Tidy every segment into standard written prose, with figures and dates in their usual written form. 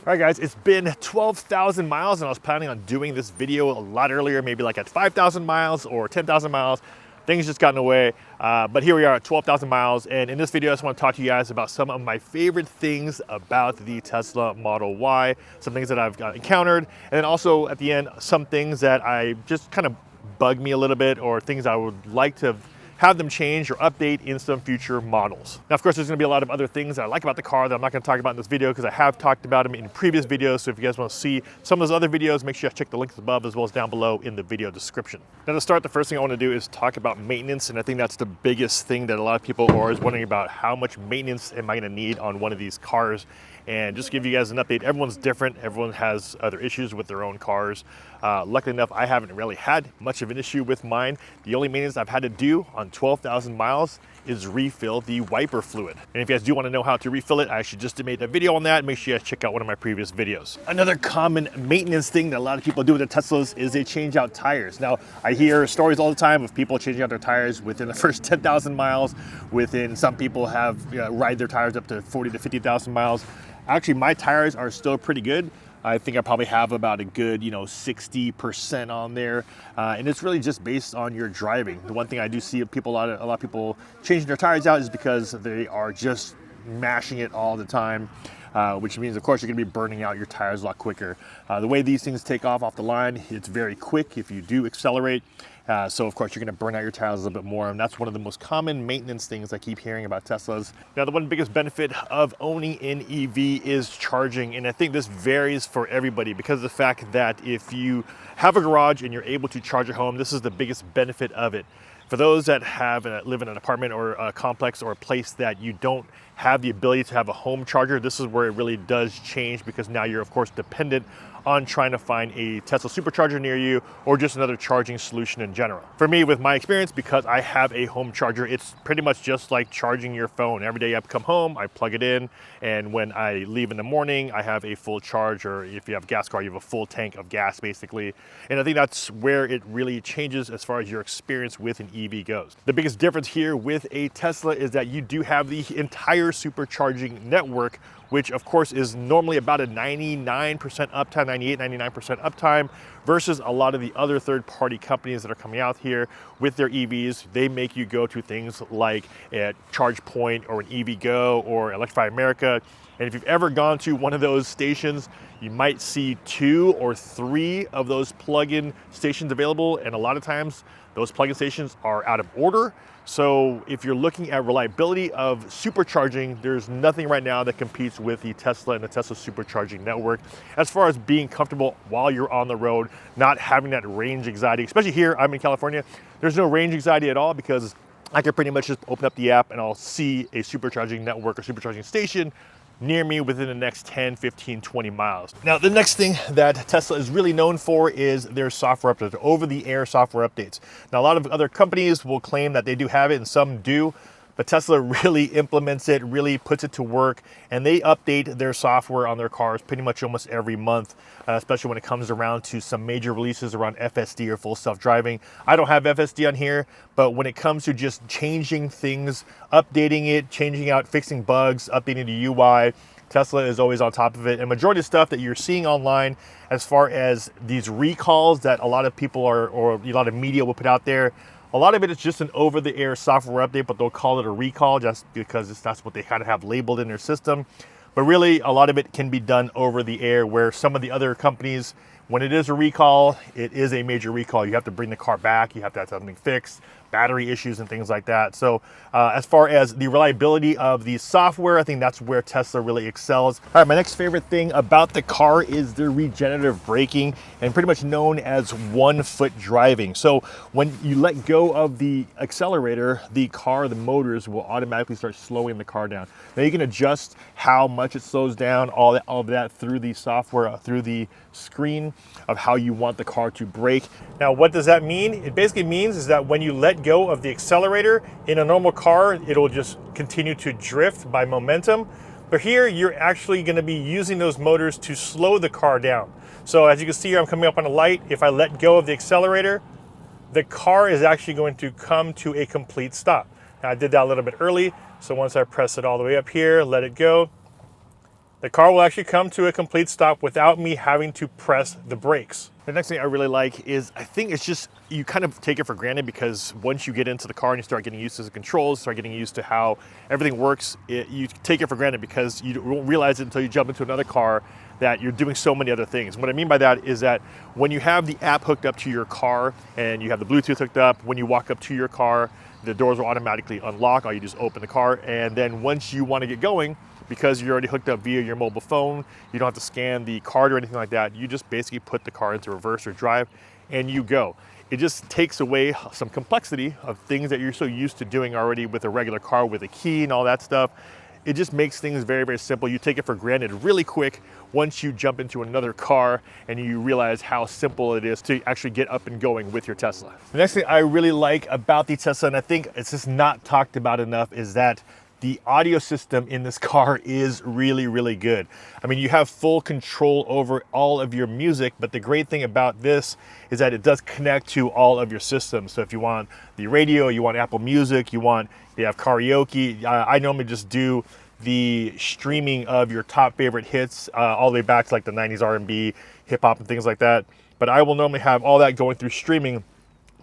All right, guys, it's been 12,000 miles, and I was planning on doing this video a lot earlier, maybe like at 5,000 miles or 10,000 miles. Things just got in the way, but here we are at 12,000 miles, and in this video, I just want to talk to you guys about some of my favorite things about the Tesla Model Y, some things that I've encountered, and then also at the end, some things that I just kind of bug me a little bit, or things I would like to have them change or update in some future models. Now, of course, there's gonna be a lot of other things that I like about the car that I'm not gonna talk about in this video because I have talked about them in previous videos. So if you guys wanna see some of those other videos, make sure you check the links above as well as down below in the video description. Now to start, the first thing I wanna do is talk about maintenance. And I think that's the biggest thing that a lot of people are always wondering about: how much maintenance am I gonna need on one of these cars? And just to give you guys an update, everyone's different. Everyone has other issues with their own cars. Luckily enough, I haven't really had much of an issue with mine. The only maintenance I've had to do on 12,000 miles is refill the wiper fluid. And if you guys do want to know how to refill it, I actually just made a video on that. Make sure you guys check out one of my previous videos. Another common maintenance thing that a lot of people do with their Teslas is they change out tires. Now, I hear stories all the time of people changing out their tires within the first 10,000 miles. Some people have ride their tires up to 40 to 50,000 miles. Actually, my tires are still pretty good. I think I probably have about a good, 60% on there. And it's really just based on your driving. The one thing I do see a lot of people changing their tires out is because they are just mashing it all the time. Which means, of course, you're gonna be burning out your tires a lot quicker. The way these things take off the line, it's very quick if you do accelerate. So of course you're gonna burn out your tires a little bit more, and that's one of the most common maintenance things I keep hearing about Teslas. Now, the one biggest benefit of owning an EV is charging, and I think this varies for everybody because of the fact that if you have a garage and you're able to charge at home, this is the biggest benefit of it. For those that live in an apartment or a complex or a place that you don't have the ability to have a home charger, this is where it really does change, because now you're of course dependent on trying to find a Tesla supercharger near you or just another charging solution in general. For me, with my experience, because I have a home charger, it's pretty much just like charging your phone. Every day I come home, I plug it in, and when I leave in the morning, I have a full charge, or if you have a gas car, you have a full tank of gas basically. And I think that's where it really changes as far as your experience with an EV goes. The biggest difference here with a Tesla is that you do have the entire supercharging network, which of course is normally about a 99% uptime, 99% uptime, versus a lot of the other third-party companies that are coming out here with their EVs. They make you go to things like a Charge Point or an EVgo or Electrify America. And if you've ever gone to one of those stations, you might see 2 or 3 of those plug-in stations available, and a lot of times those plug-in stations are out of order. So if you're looking at reliability of supercharging, there's nothing right now that competes with the Tesla and the Tesla supercharging network as far as being comfortable while you're on the road, not having that range anxiety. Especially here, I'm in California, there's no range anxiety at all, because I can pretty much just open up the app and I'll see a supercharging network or supercharging station near me within the next 10, 15, 20 miles. Now, the next thing that Tesla is really known for is their software updates, over-the-air software updates. Now, a lot of other companies will claim that they do have it, and some do, but Tesla really implements it, really puts it to work, and they update their software on their cars pretty much almost every month, especially when it comes around to some major releases around FSD or full self-driving. I don't have FSD on here, but when it comes to just changing things, updating it, changing out, fixing bugs, updating the UI, Tesla is always on top of it. And majority of stuff that you're seeing online as far as these recalls that a lot of people or a lot of media will put out there, a lot of it is just an over-the-air software update, but they'll call it a recall just because that's what they kind of have labeled in their system. But really, a lot of it can be done over the air, where some of the other companies, when it is a recall, it is a major recall. You have to bring the car back, you have to have something fixed, battery issues and things like that. So as far as the reliability of the software, I think that's where Tesla really excels. All right, my next favorite thing about the car is the regenerative braking, and pretty much known as one-foot driving. So when you let go of the accelerator, the motors will automatically start slowing the car down. Now you can adjust how much it slows down, all of that through the software, through the screen of how you want the car to brake. Now, what does that mean? It basically means is that when you let go of the accelerator in a normal car, it'll just continue to drift by momentum. But here, you're actually going to be using those motors to slow the car down. So as you can see here, I'm coming up on a light. If I let go of the accelerator, the car is actually going to come to a complete stop. Now, I did that a little bit early. So once I press it all the way up here, let it go, The car will actually come to a complete stop without me having to press the brakes. The next thing I really like is, I think it's just, you kind of take it for granted because once you get into the car and you start getting used to the controls, start getting used to how everything works, you take it for granted because you won't realize it until you jump into another car that you're doing so many other things. What I mean by that is that when you have the app hooked up to your car and you have the Bluetooth hooked up, when you walk up to your car, the doors will automatically unlock. All you do is open the car, and then once you want to get going, because you're already hooked up via your mobile phone, you don't have to scan the card or anything like that. You just basically put the car into reverse or drive and you go. It just takes away some complexity of things that you're so used to doing already with a regular car with a key and all that stuff. It just makes things very, very simple. You take it for granted really quick once you jump into another car and you realize how simple it is to actually get up and going with your Tesla. The next thing I really like about the Tesla, and I think it's just not talked about enough, is that the audio system in this car is really, really good. I mean, you have full control over all of your music, but the great thing about this is that it does connect to all of your systems. So if you want the radio, you want Apple Music, you have karaoke. I normally just do the streaming of your top favorite hits all the way back to like the 90s R&B, hip hop and things like that. But I will normally have all that going through streaming.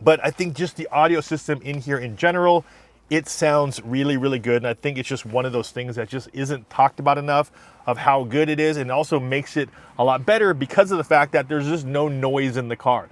But I think just the audio system in here in general, it sounds really, really good. And I think it's just one of those things that just isn't talked about enough of how good it is, and also makes it a lot better because of the fact that there's just no noise in the car.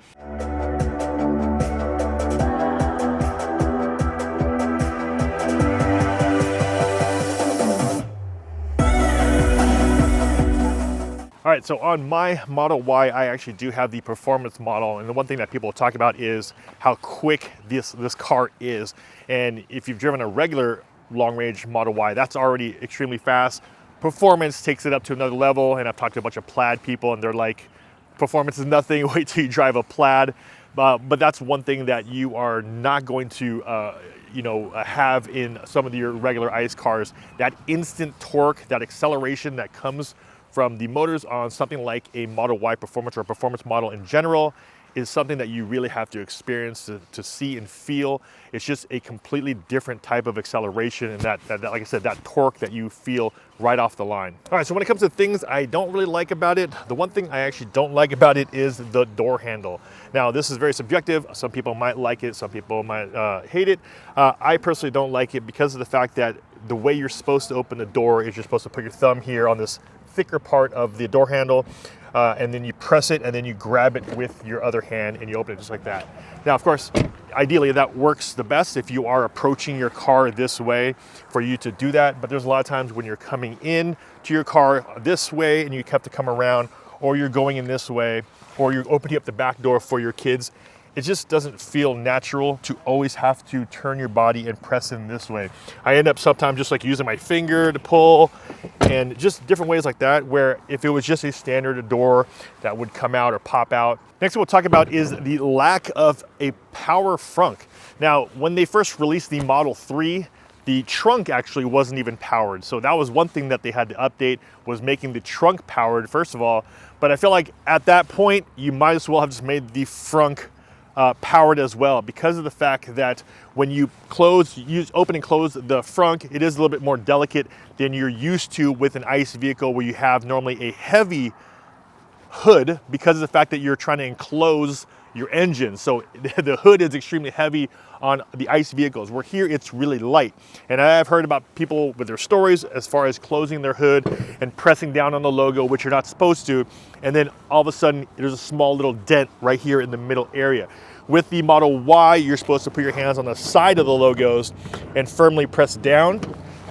All right, so on my Model Y, I actually do have the performance model, and the one thing that people talk about is how quick this car is. And if you've driven a regular long-range Model Y, that's already extremely fast. Performance takes it up to another level, and I've talked to a bunch of Plaid people, and they're like, performance is nothing, wait till you drive a Plaid. But that's one thing that you are not going to have in some of your regular ICE cars. That instant torque, that acceleration that comes from the motors on something like a Model Y Performance or a performance model in general is something that you really have to experience to see and feel. It's just a completely different type of acceleration, and that, like I said, that torque that you feel right off the line. All right, so when it comes to things I don't really like about it, the one thing I actually don't like about it is the door handle. Now, this is very subjective. Some people might like it, some people might hate it. I personally don't like it because of the fact that the way you're supposed to open the door is you're supposed to put your thumb here on this thicker part of the door handle, and then you press it and then you grab it with your other hand and you open it just like that. Now, of course, ideally that works the best if you are approaching your car this way for you to do that, but there's a lot of times when you're coming in to your car this way and you have to come around, or you're going in this way, or you're opening up the back door for your kids. It just doesn't feel natural to always have to turn your body and press in this way. I end up sometimes just like using my finger to pull, and just different ways like that, where if it was just a standard door that would come out or pop out. Next thing we'll talk about is the lack of a power frunk. Now, when they first released the Model 3, the trunk actually wasn't even powered. So that was one thing that they had to update, was making the trunk powered, first of all. But I feel like at that point, you might as well have just made the frunk powered as well, because of the fact that when you open and close the frunk, it is a little bit more delicate than you're used to with an ICE vehicle, where you have normally a heavy hood because of the fact that you're trying to enclose your engine. So the hood is extremely heavy on the ICE vehicles, where here it's really light. And I have heard about people with their stories as far as closing their hood and pressing down on the logo, which you're not supposed to, and then all of a sudden there's a small little dent right here in the middle area. With the Model Y, you're supposed to put your hands on the side of the logos and firmly press down.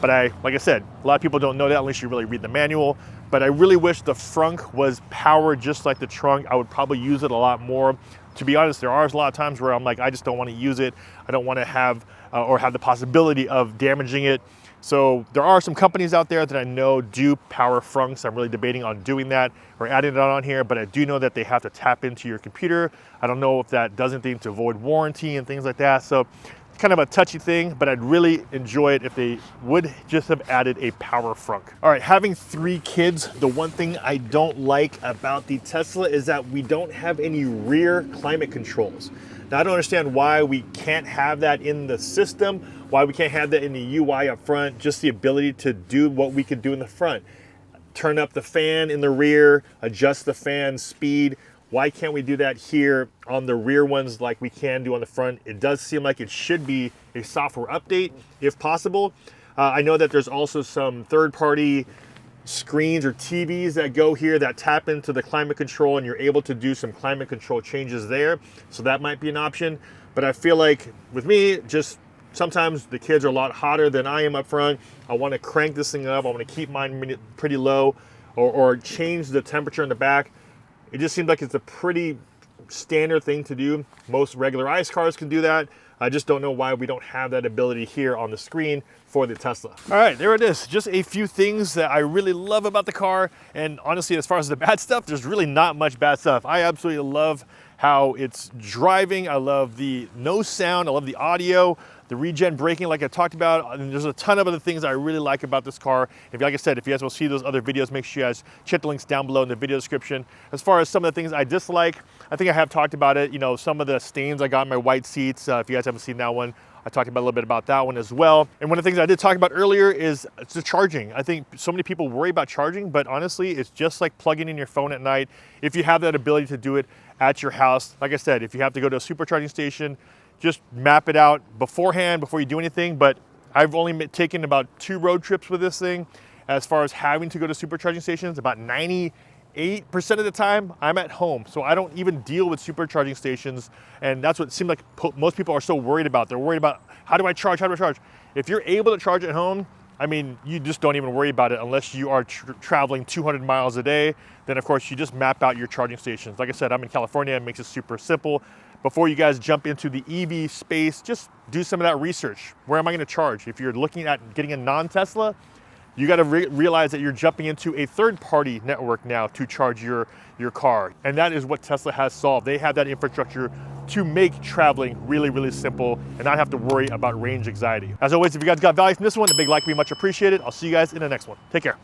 But like I said, a lot of people don't know that unless you really read the manual. But I really wish the frunk was powered just like the trunk. I would probably use it a lot more. To be honest, there are a lot of times where I'm like, I just don't want to use it. I don't want to have or have the possibility of damaging it. So there are some companies out there that I know do power frunks. I'm really debating on doing that or adding it on here, but I do know that they have to tap into your computer. I don't know if that does anything to avoid warranty and things like that. So it's kind of a touchy thing, but I'd really enjoy it if they would just have added a power frunk. All right, having 3 kids, the one thing I don't like about the Tesla is that we don't have any rear climate controls. Now, I don't understand why we can't have that in the system, why we can't have that in the UI up front, just the ability to do what we could do in the front. turn up the fan in the rear, adjust the fan speed. Why can't we do that here on the rear ones like we can do on the front? It does seem like it should be a software update if possible. I know that there's also some third-party screens or TVs that go here that tap into the climate control, and you're able to do some climate control changes there. So that might be an option. But I feel like with me, just sometimes the kids are a lot hotter than I am up front. I want to crank this thing up. I want to keep mine pretty low, or change the temperature in the back. It just seems like it's a pretty standard thing to do. Most regular ICE cars can do that. I just don't know why we don't have that ability here on the screen for the Tesla. All right, there it is. Just a few things that I really love about the car. And honestly, as far as the bad stuff, there's really not much bad stuff. I absolutely love how it's driving. I love the no sound. I love the audio, the regen braking like I talked about. And there's a ton of other things I really like about this car. Like I said, if you guys will see those other videos, make sure you guys check the links down below in the video description. As far as some of the things I dislike, I think I have talked about it. You know, some of the stains I got in my white seats. If you guys haven't seen that one, I talked about a little bit about that one as well. And one of the things I did talk about earlier is the charging. I think so many people worry about charging, but honestly, it's just like plugging in your phone at night. If you have that ability to do it at your house, like I said, if you have to go to a supercharging station, just map it out beforehand before you do anything. But I've only taken about 2 road trips with this thing. As far as having to go to supercharging stations, about 98% of the time I'm at home. So I don't even deal with supercharging stations. And that's what it seems like most people are so worried about. They're worried about, how do I charge? How do I charge? If you're able to charge at home, I mean, you just don't even worry about it unless you are traveling 200 miles a day. Then of course you just map out your charging stations. Like I said, I'm in California. It makes it super simple. Before you guys jump into the EV space, just do some of that research. Where am I gonna charge? If you're looking at getting a non-Tesla, you gotta realize that you're jumping into a third-party network now to charge your car. And that is what Tesla has solved. They have that infrastructure to make traveling really, really simple and not have to worry about range anxiety. As always, if you guys got value from this one, a big like would be much appreciated. I'll see you guys in the next one. Take care.